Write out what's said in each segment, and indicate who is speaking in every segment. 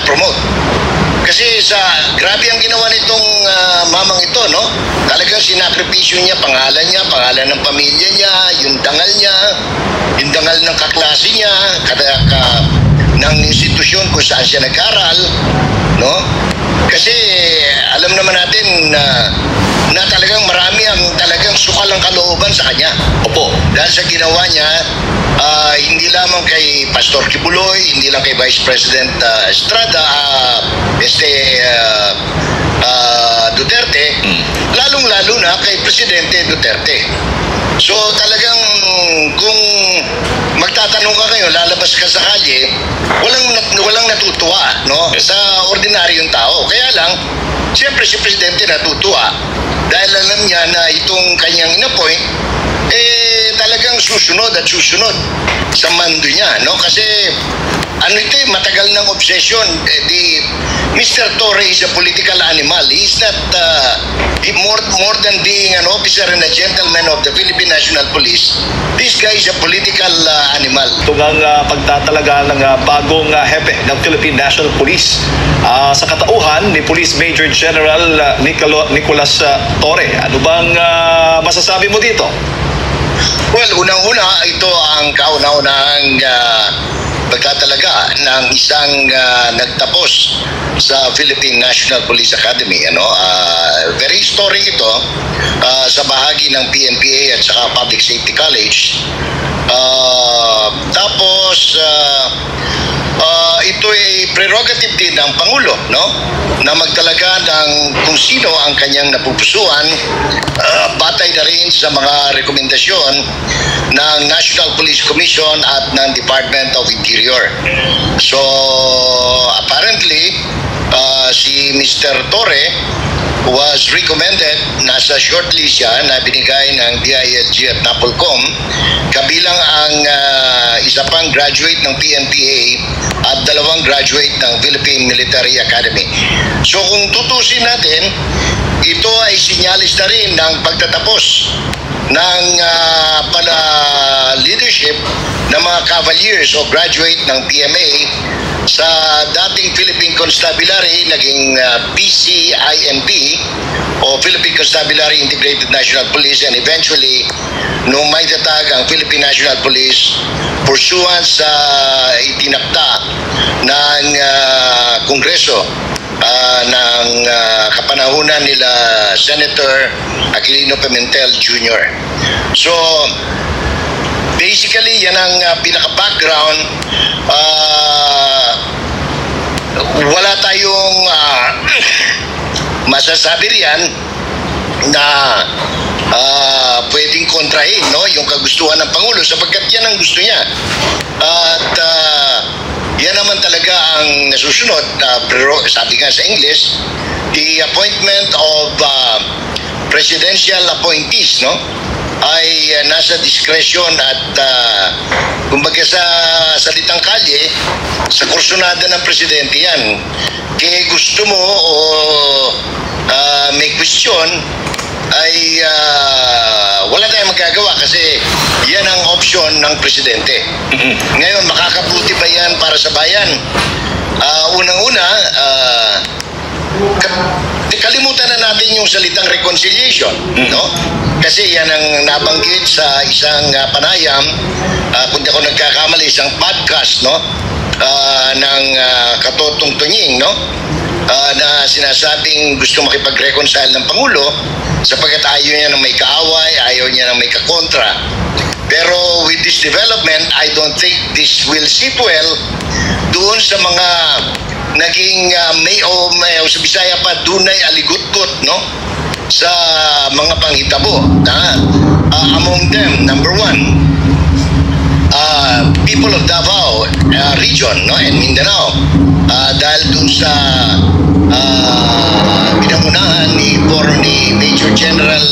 Speaker 1: nag-promote. Kasi grabe ang ginawa nitong mamang ito, no? Talagang sinakripisyo niya, pangalan ng pamilya niya, yung dangal ng kaklase niya, ng institusyon kung saan siya nag-aral, no? Kasi alam naman natin na talagang marami ang talagang sukal ang kalooban sa kanya.
Speaker 2: Opo.
Speaker 1: Dahil sa ginawa niya, hindi lamang kay Pastor Kibuloy, hindi lang kay Vice President Estrada, Duterte, lalong-lalo na kay Presidente Duterte. So talagang kung magtatanong ka ngayon, lalabas ka sa kalye, walang natutuwa, no? Sa ordinaryong tao. Kaya lang, siyempre si Presidente natutuwa dahil alam niya na itong kanyang inappoint, talagang susunod sa mando niya, no? Kasi ito matagal ng obsession. Mr. Torre is a political animal. He's not more than being an officer and a gentleman of the Philippine National Police. This guy is a political animal.
Speaker 2: Ito ang pagtatalaga ng bagong hepe ng Philippine National Police sa katauhan ni Police Major General Nicolas Torre. Ano bang masasabi mo dito?
Speaker 1: Well, unang-una, ito ang kauna-unahang pagtatalaga ng isang nagtapos sa Philippine National Police Academy. Very historic ito sa bahagi ng PNPA at saka Public Safety College. Ito ay prerogative din ng Pangulo, no? Na magtalaga ng kung sino ang kanyang napupusuan batay na rin sa mga rekomendasyon ng National Police Commission at ng Department of Interior. So, apparently, si Mr. Torre was recommended, nasa shortlist siya na binigay ng DILG at NAPOLCOM, kabilang ang isa pang graduate ng PNPA at dalawang graduate ng Philippine Military Academy. So kung tutusin natin, ito ay sinyalis na rin ng pagtatapos ng leadership ng mga cavaliers o graduate ng PMA sa dating Philippine Constabulary, naging PCINP o Philippine Constabulary Integrated National Police, and eventually nung may tatag ang Philippine National Police pursuant sa itinakda ng Kongreso ng kapanahunan nila Senator Aquilino Pimentel Jr. So basically yan ang pinaka-background. Wala tayong masasabi riyan na pwedeng kontrahin, no, yung kagustuhan ng Pangulo sapagkat yan ang gusto niya. At yan naman talaga ang nasusunod. Sabi nga sa English, the appointment of presidential appointees, no, ay nasa discretion at kumbaga sa salitang kalye, sa kursunada ng presidente yan. Kaya gusto mo o may question ay wala tayong magagawa kasi yan ang option ng presidente. Ngayon, makakabuti ba yan para sa bayan? Unang-una, kalimutan na natin yung salitang reconciliation, no? Kasi yan ang nabanggit sa isang panayam, kung di ako nagkakamali, isang podcast, no? Ng Katotong Tunying, no? Na sinasabing gusto makipag-reconcile ng Pangulo sapagkat ayaw niya ng may kaaway, ayaw niya ng may kakontra. Pero with this development, I don't think this will sit well doon sa mga naging may sa Bisaya pa, dunay aligot-got, no? Sa mga panghitabo. Among them, number one, people of Davao region, no, and Mindanao, dahil dun sa pinangunahan ni Major General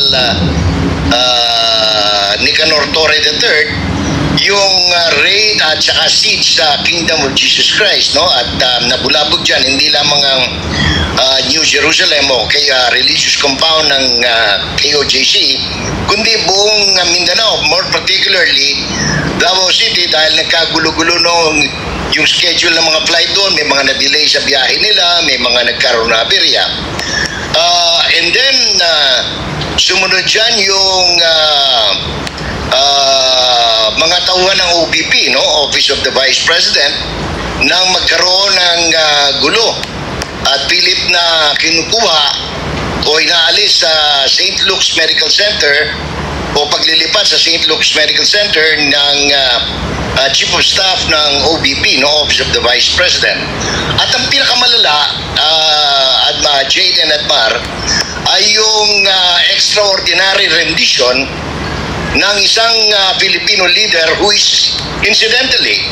Speaker 1: Nicanor Torre III yung raid at saka siege sa Kingdom of Jesus Christ, no? At nabulabog dyan hindi lamang ang New Jerusalem o kaya religious compound ng KOJC, kundi buong Mindanao, more particularly Davao City, dahil nagkagulo-gulo noong yung schedule ng mga flight doon, may mga na-delay sa biyahe nila, may mga nagkaroon na aberya. And then sumunod dyan yung mga tauhan ng OBP, no? Office of the Vice President, nang magkaroon ng gulo at pilit na kinukuha o inaalis sa St. Luke's Medical Center o paglilipat sa St. Luke's Medical Center ng Chief of Staff ng OBP, no? Office of the Vice President. At ang pinakamalala, Jade and Admar, ay yung extraordinary rendition ng isang Filipino leader who is incidentally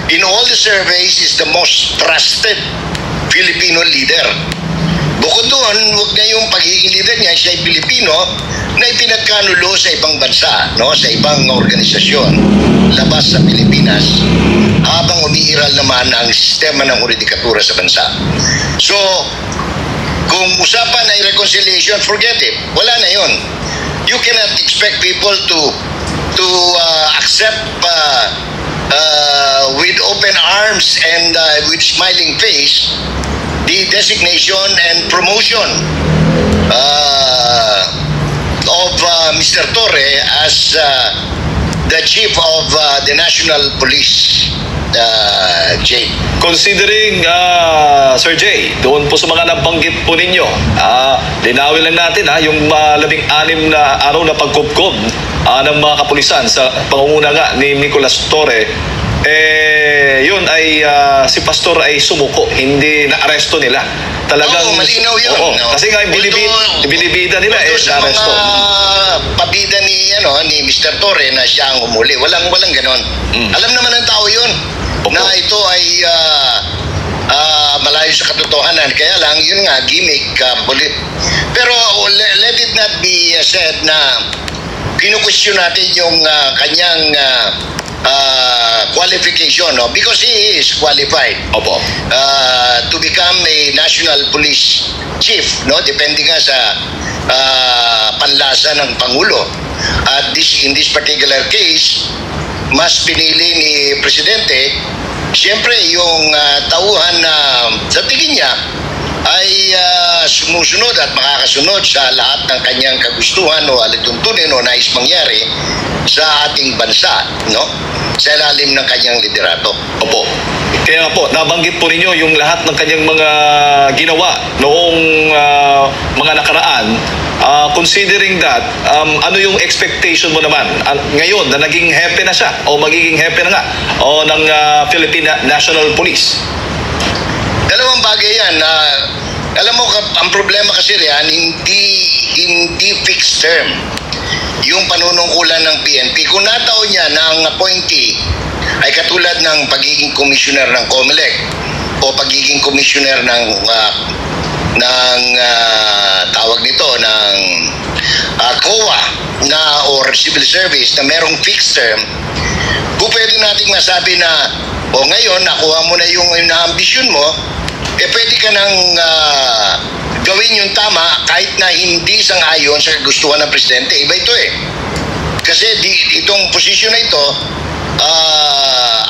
Speaker 1: in all the surveys is the most trusted Filipino leader. Bukod doon, huwag na yung pagiging leader niya, siya ay Pilipino na ipinagkanulo sa ibang bansa, no? Sa ibang organisasyon labas sa Pilipinas, habang umiiral naman ang sistema ng juridikatura sa bansa. So, kung usapan ay reconciliation, forget it. Wala na yun. You cannot expect people to accept with open arms and with smiling face the designation and promotion of Mr. Torre as the chief of the National Police. Jay.
Speaker 2: Considering, Sir Jay, doon po sa mga nabanggit po ninyo, linawin lang natin yung 16 na araw na pagkubkob ng mga kapulisan sa pangunguna nga ni Nicolas Torre, yun ay si Pastor ay sumuko, hindi na-aresto nila. Talagang,
Speaker 1: malinaw yun.
Speaker 2: Oo,
Speaker 1: no?
Speaker 2: kasi nga binibida nila
Speaker 1: sa
Speaker 2: na-aresto.
Speaker 1: mga pabida ni Mr. Torre na siya ang humuli. Walang ganon. Alam naman ng tao yun.
Speaker 2: Opo.
Speaker 1: Na ito ay malayo sa katotohanan. Kaya lang, yun nga, gimmick. Pero let it not be said na kinukwestiyon natin yung kanyang qualification, no? Because he is qualified
Speaker 2: Opo.
Speaker 1: to become a national police chief, no? Depende nga sa panlasa ng Pangulo. At in this particular case, mas pinili ni Presidente, siyempre yung tauhan na sa tingin niya ay sumusunod at makakasunod sa lahat ng kanyang kagustuhan o alituntunin o nais mangyari sa ating bansa, no? Sa ilalim ng kanyang liderato.
Speaker 2: Opo. Kaya po, nabanggit po ninyo yung lahat ng kanyang mga ginawa noong mga nakaraan. Considering that, ano yung expectation mo naman ngayon na naging hepe na siya o magiging hepe na nga o ng Philippine National Police?
Speaker 1: Dalawang bagay yan. Alam mo, ang problema kasi riyan, hindi fixed term yung panunungkulan ng PNP. Kung nataon niya na ang appointee ay katulad ng pagiging commissioner ng COMELEC o pagiging commissioner ng tawag nito ng COA na or civil service na merong fixed term, kung pwede nating masabi na ngayon nakuha mo na yung na-ambisyon mo, pwede ka nang gawin yung tama kahit na hindi sang-ayon sa gustuhan ng Presidente. Iba ito kasi itong posisyon na ito,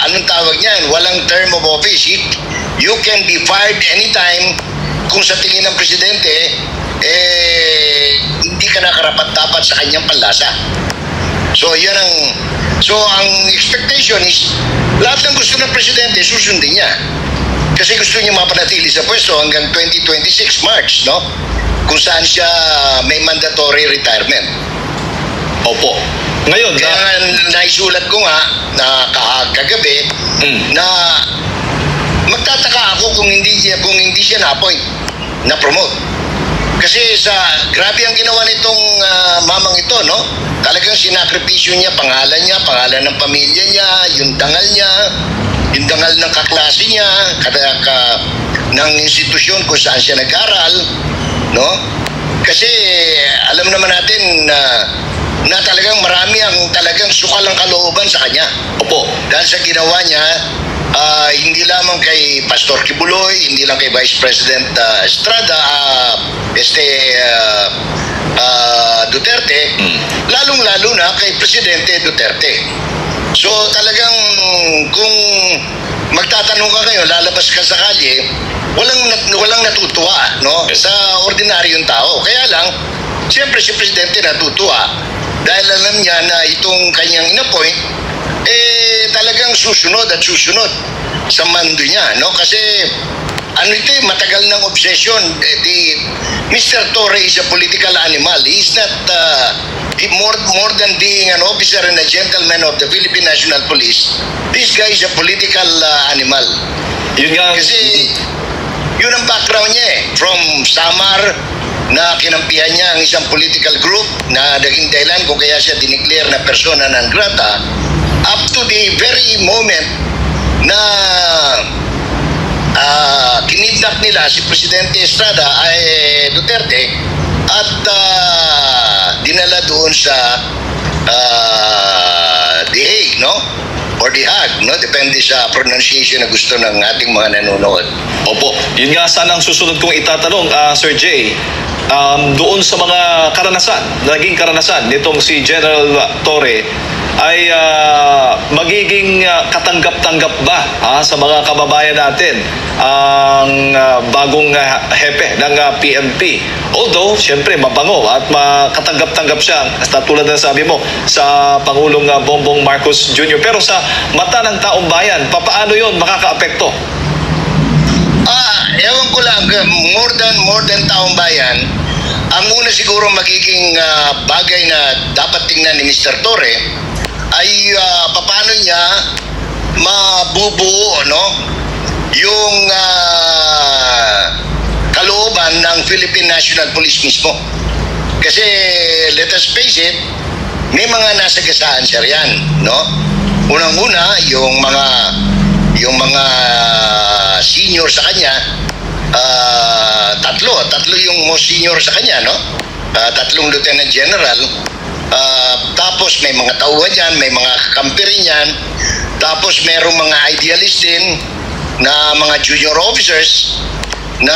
Speaker 1: anong tawag niyan? Walang term of office. You can be fired anytime kung sa tingin ng Presidente hindi ka nakarapat-dapat sa kanyang panlasa. So ang expectation is lahat ng gusto ng Presidente susundin niya. Kasi gusto niya mapanatili sa pwesto hanggang 2026 March, no? Kung saan siya may mandatory retirement.
Speaker 2: Opo. Ngayon,
Speaker 1: kaya naisulat ko nga na kagabi na magtataka ako kung hindi siya na-appoint, na-promote. Kasi grabe ang ginawa nitong mamang ito, no? Talagang sinakripisyo niya, pangalan ng pamilya niya, yung dangal niya, yung dangal ng kaklase niya, ng institusyon kung saan siya nag-aral, no? Kasi alam naman natin na talagang marami ang talagang sukal ang kalooban sa kanya.
Speaker 2: Opo.
Speaker 1: Dahil sa ginawa niya, hindi lamang kay Pastor Kibuloy, hindi lang kay Vice President Estrada, Duterte, lalong-lalo na kay Presidente Duterte. So talagang kung magtatanong ka ngayon, lalabas ka sa kalye, walang natutuwa, no, sa ordinaryong tao. Kaya lang, siyempre si Presidente natutuwa dahil alam niya na itong kanyang inappoint talagang susunod at susunod sa mando niya, no? Kasi matagal ng obsession. Mr. Torre is a political animal. He is not more than being an officer and a gentleman of the Philippine National Police. This guy is a political animal.
Speaker 2: Yun nga.
Speaker 1: Kasi yun ang background niya From Samar, na kinampihan niya ang isang political group na naging dahilan kung kaya siya dineclare na persona non grata, up to the very moment na kinidnap nila si Presidente Estrada Duterte at dinala doon sa The Hague, no? Or The Hague, no? Depende sa pronunciation na gusto ng ating mga nanonood.
Speaker 2: Opo. Yun nga sana ang susunod kong itatanong, Sir Jay. Doon sa mga naging karanasan nitong si General Torre, ay magiging katanggap-tanggap ba sa mga kababayan natin ang bagong hepe ng PNP? Although, siyempre, mabango at makatanggap-tanggap siya, tulad na sabi mo, sa Pangulong Bongbong Marcos Jr. Pero sa mata ng taong bayan, paano yon makakaapekto?
Speaker 1: Ewan ko lang, more than taong bayan, ang una siguro magiging bagay na dapat tingnan ni Mr. Torre ay paano niya mabubuo, no, yung kalooban ng Philippine National Police mismo. Kasi let us face it, may mga nasagasaan siya riyan, no? Unang-una, yung mga senior sa kanya, tatlo yung most senior sa kanya, no? Tatlong Lieutenant General. Tapos may mga tauhan yan, may mga kakampi rin yan. Tapos merong mga idealist din na mga junior officers na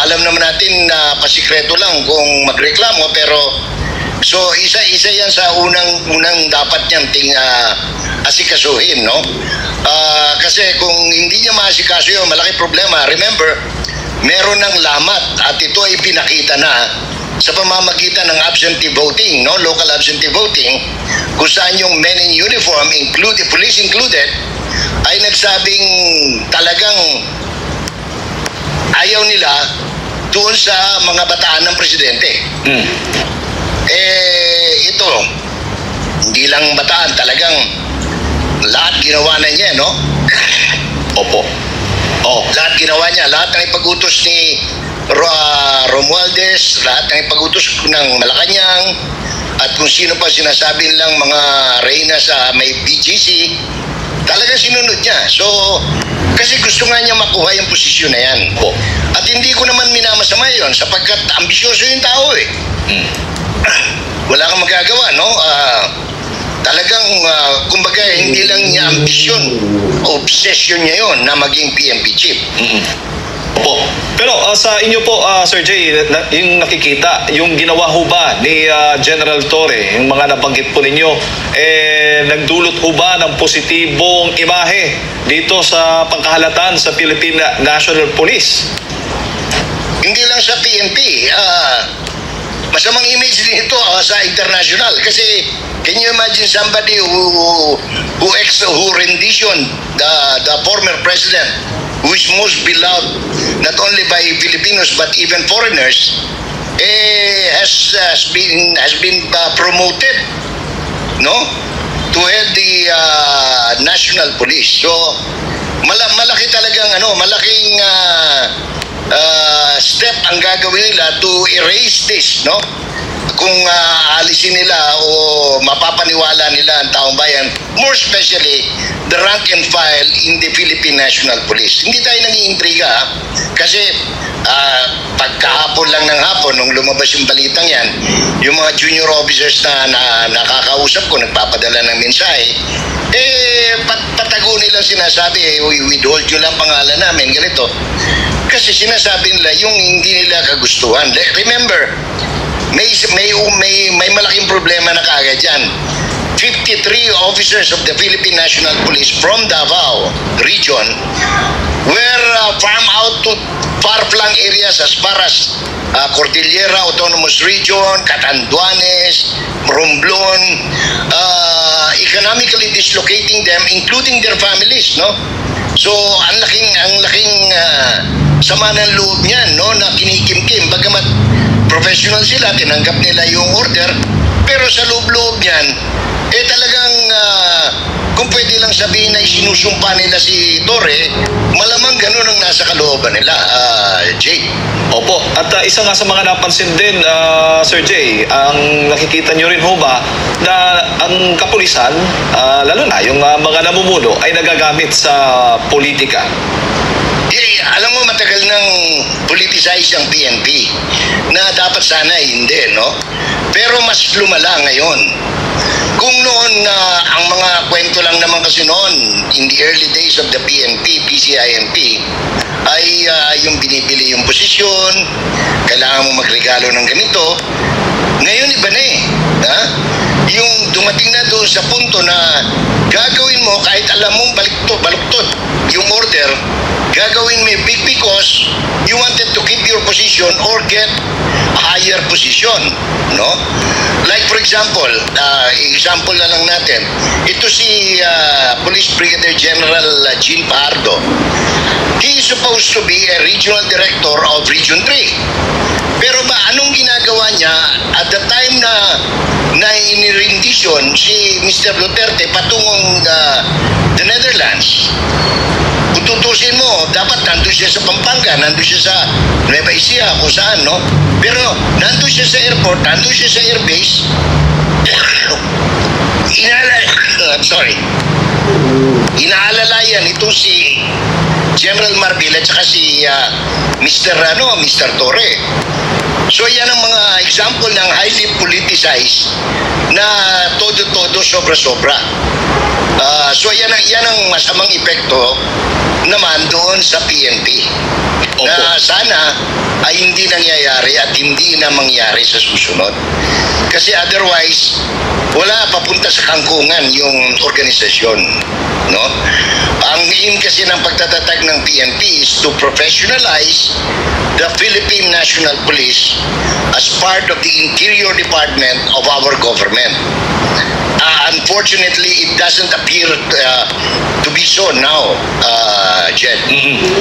Speaker 1: alam naman natin na pasikreto lang kung magreklamo, pero so isa yan sa unang dapat niyang asikasuhin, no? Kasi kung hindi niya maasikaso yun, malaki problema. Remember, meron ng lamat at ito ay pinakita na sa pamamagitan ng absentee voting, no, local absentee voting, kung saan yung men in uniform, police included, ay nagsabing talagang ayaw nila doon sa mga bataan ng presidente. Ito, hindi lang bataan, talagang lahat ginawa na niya, no?
Speaker 2: Opo.
Speaker 1: Lahat ginawa niya, lahat ng ipag-utos ni Romualdez, lahat ng ipag-utos ng Malacanang, at kung sino pa sinasabi nilang mga reyna sa may BGC, talagang sinunod niya. So, kasi gusto nga niya makuha yung posisyon na yan. At hindi ko naman minamasama yun sapagkat ambisyoso yung tao Wala kang magagawa, no? Talagang, kumbaga, hindi lang niya ambisyon, obsession niya yon na maging PNP chief.
Speaker 2: Opo. Pero sa inyo po, Sir Jay, yung nakikita, yung ginawa ho ba ni General Torre, yung mga nabanggit po ninyo, nagdulot ho ba ng positibong imahe dito sa pangkahalatan sa Philippine National Police?
Speaker 1: Hindi lang sa PNP, masamang image din ito sa international. Kasi can you imagine somebody who renditioned the former president, who is most beloved not only by Filipinos but even foreigners, has been promoted, no, to head the national police. So malaki talagang malaking step ang gagawin nila to erase this, no? Kung alisin nila o mapapaniwala nila ang taong bayan, more especially the rank and file in the Philippine National Police. Hindi tayo nag-iintriga kasi pagkahapon lang ng hapon nung lumabas yung balitang yan, yung mga junior officers na nakakauwi nakakausap ko, nagpapadala ng mensahe, patago nilang sinasabi, we withhold nyo lang pangalan namin, ganito. Kasi sinasabi nila yung hindi nila kagustuhan. Remember, may malaking problema na kaagad yan. 53 officers of the Philippine National Police from Davao region were farmed out to far-flung areas as far as Cordillera Autonomous Region, Catanduanes, Romblon, economically dislocating them, including their families, no? So, ang laking sama ng loob niyan, no, na kinikimkim. Bagamat professional sila, tinanggap nila yung order, pero sa loob-loob niyan, talagang kung pwede lang sabihin na sinusumpa nila si Torre, malamang ganun ang nasa kalooban nila, Jay.
Speaker 2: Opo. At isa nga sa mga napansin din, Sir Jay, ang nakikita nyo rin ho ba na ang kapulisan, lalo na yung mga namumuno, ay nagagamit sa politika?
Speaker 1: Alam mo, matagal nang politicize ang PNP na dapat sana hindi, no? Pero mas lumala ngayon. Kung noon ang mga kwento lang naman kasi noon, in the early days of the PNP, PCINP, ay yung binibili yung posisyon, kailangan mo magregalo ng ganito. Ngayon iba na eh. Ha? Yung dumating na doon sa punto na gagawin mo kahit alam mong baluktot yung order, gagawin mo because you wanted to keep your position or get a higher position, no? Like for example, example na lang natin, ito si Police Brigadier General Jean Pardo. He is supposed to be a regional director of Region 3. Pero ba anong ginagawa niya at the time na inirindisyon si Mr. Duterte patungong the Netherlands? Kung tutusin mo, dapat nandun siya sa Pampanga, nandun siya sa Nueva Ecija, kung saan, no? Pero nandun siya sa airport, nandun siya sa airbase. Inaalalayan itong si General Marbil at saka si Mr. Torre. So yan ang mga example ng highly politicized na todo-todo, sobra-sobra. So yan ang masamang epekto naman doon sa PNP.
Speaker 2: Opo.
Speaker 1: Na sana ay hindi nangyayari at hindi na mangyari sa susunod. Kasi otherwise, wala papunta sa kangkungan yung organisasyon, no? Ang aim kasi ng pagtatatag ng PNP is to professionalize the Philippine National Police as part of the Interior Department of our government. Unfortunately, it doesn't appear to be so now, Jed.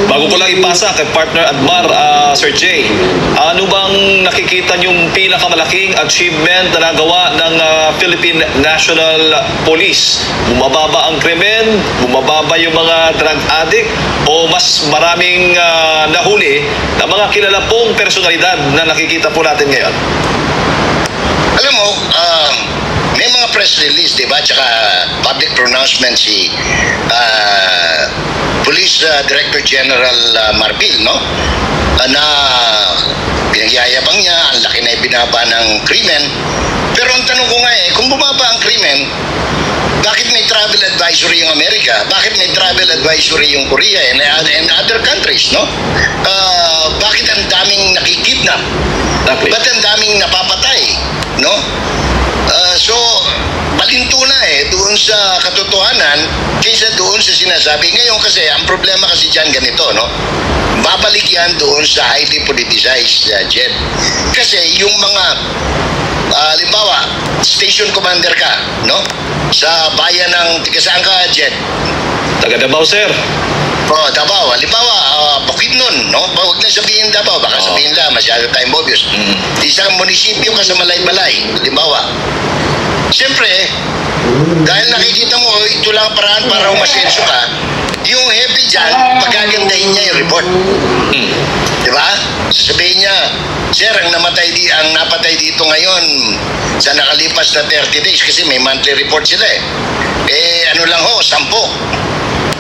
Speaker 2: Bago ko lang ipasa kay partner Admar, Sir Jay, ano bang nakikita niyong pinakamalaking achievement na nagawa ng Philippine National Police? Bumababa ang krimen? Bumababa yung mga drug addict? O mas maraming nahuli na mga kilala pong personalidad na nakikita po natin ngayon?
Speaker 1: Alam mo, may mga press release, di ba? Tsaka public pronouncement si Police Director General Marbil, no? Na pinagyayabang niya, ang laki na ibinaba ng krimen. Pero ang tanong ko nga kung bumaba ang krimen, bakit may travel advisory yung Amerika? Bakit may travel advisory yung Korea and other countries, no? Bakit ang daming nakikidnap? Ba't ang daming napapatay, no? So, palinto na doon sa katotohanan kaysa doon sa sinasabi. Ngayon kasi, ang problema kasi dyan ganito, no? Babalik yan doon sa highly politicized, Jed. Kasi yung mga, halimbawa, station commander ka, no? Sa bayan ng, saan ka, Jed?
Speaker 2: Taga Davao, sir.
Speaker 1: Davao. Halimbawa, Bukidnon, no? Huwag na sabihin Davao, baka sabihin lang, masyado tayong obvious. Isang munisipyo ka sa Malay-Balay, halimbawa. Siyempre, dahil nakikita mo, ito lang paraan para umasenso ka, yung happy dyan, pagagandahin niya yung report. Diba? Sasabihin niya, sir, ang napatay dito ngayon sa nakalipas na 30 days kasi may monthly report sila ano lang 10.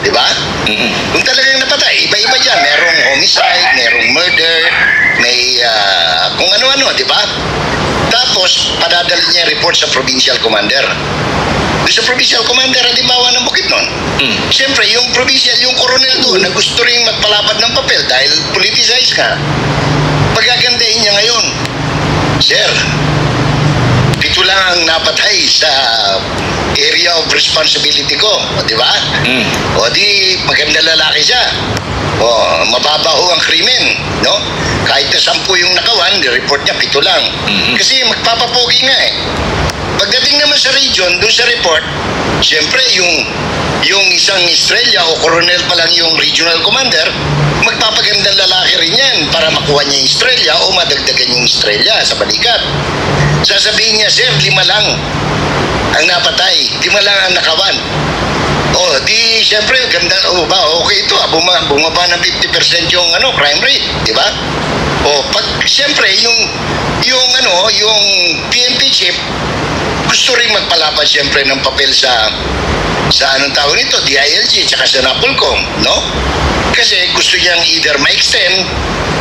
Speaker 1: di ba?
Speaker 2: Mm-mm.
Speaker 1: Kung talagang napatay, iba-iba dyan. Merong homicide, merong murder, may kung ano-ano, di ba? Tapos, padadali niya yung report sa provincial commander. Doon sa provincial commander, halimbawa ng Bukidnon. Siyempre, yung provincial, yung coronel doon, na gusto rin magpalapad ng papel dahil politicized ka. Pagagandahin niya ngayon, Sir, 7 lang ang napatay sa area of responsibility ko. O, di ba? O, di, maganda lalaki siya. O, mababaho ang krimen, no? Kahit na 10 yung nakawan, report niya 7 lang. Kasi magpapapogi nga eh. Pagdating naman sa region, doon sa report, siyempre yung isang estrella o coronel pa lang yung regional commander, magpapagandang lalaki rin yan para makuha niya yung estrella o madagdagan yung estrella sa balikat. Sasabihin niya, Sir, 5 lang ang napatay, 5 lang ang nakawan. O, di, siyempre, ganda, okay ito, bumaba ng 50% yung crime rate, di ba? O, siyempre, yung PNP chief, gusto rin magpalapad siyempre ng papel sa anong tawag nito, DILG, tsaka sa NAPOLCOM, no? Kasi gusto niyang either ma-extend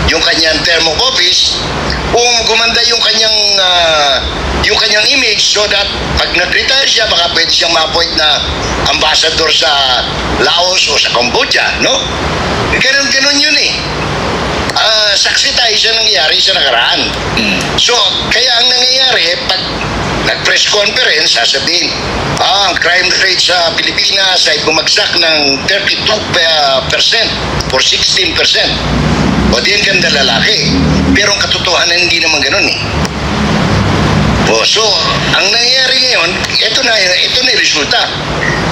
Speaker 1: yung kanyang term of office o gumanda yung kanyang image so that pag nag-retire siya, baka pwede siyang ma-appoint na ambassador sa Laos o sa Cambodia, no? Ganun yun eh. Saksi tayo sa nangyayari sa nakaraan. So, kaya ang nangyayari, pag nag-press conference, sasabihin, ang crime rate sa Pilipinas ay bumagsak ng 32% or 16%. O di ang ganda lalaki. Pero ang katotohanan hindi naman ganun eh. So, ang nangyayari ngayon, ito na yung resulta.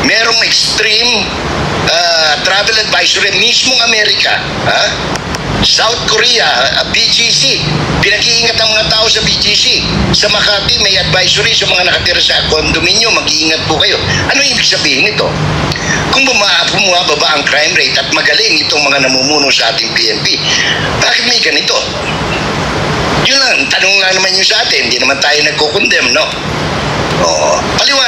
Speaker 1: Merong extreme travel advisory mismong Amerika, South Korea, BGC, pinag-iingat ang mga tao sa BGC. Sa Makati, may advisory sa mga nakatira sa kondominyo, mag-iingat po kayo. Ano ibig sabihin nito? Kung bumababa ang crime rate at magaling itong mga namumuno sa ating PNP, bakit may ganito? Yun lang, tanong lang naman yun sa atin, hindi naman tayo nagko-condemn, no? Paliwanag